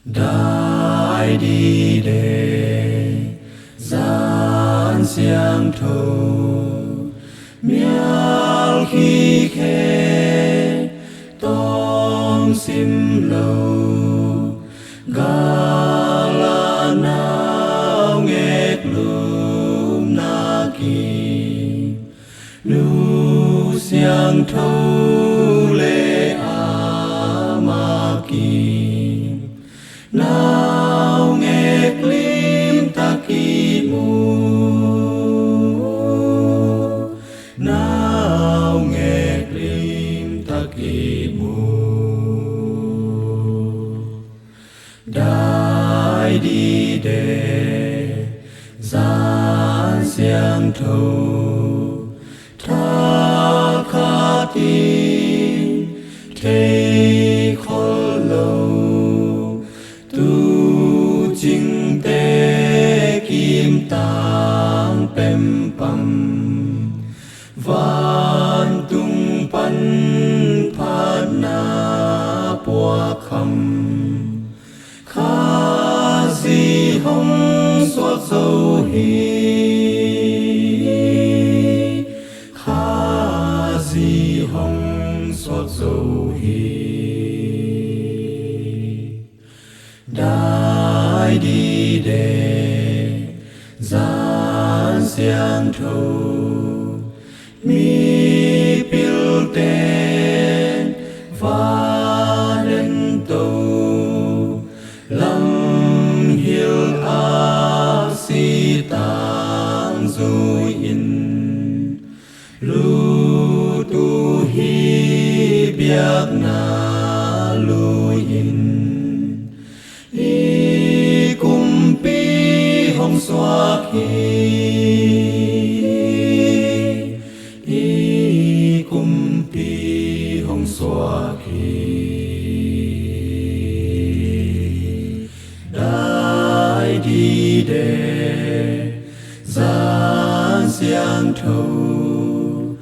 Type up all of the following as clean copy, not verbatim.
Đại đi đề gian xiang thâu mial khi khe tông sim lâu gala nao nghẹt lùm na kỳ nu xiang thâu lệ a ma kỳ nào nghe lim ta kỳ mù nào nghe lim ta kỳ mù đại đi đề gian xiang thâu tha khát tin thế khó lâu tu chính tế kim tang pem pam van tung pan phat na pua kham kha di hong suat dâu hi kha di hong suat dâu hi đại đi đề gian xiang thâu mi pil tên và đến tâu lâm hill a si tang du in lu tu hi biak na lu in y cung pi hong xoa khi y cung pi hong xoa khi đại đi đề gian xiang thâu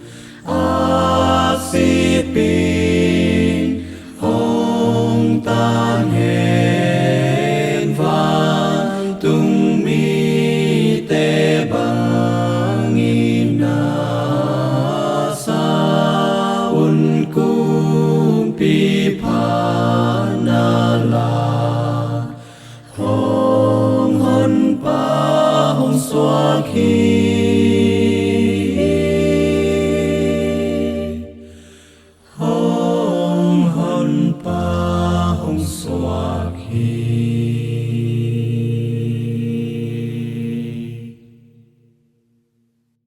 a si pin hong tan hẹn van tung mi te bang in na sa un cung pi pa na la hong hon pa hong xoa khi hong hon pa hong xoa khi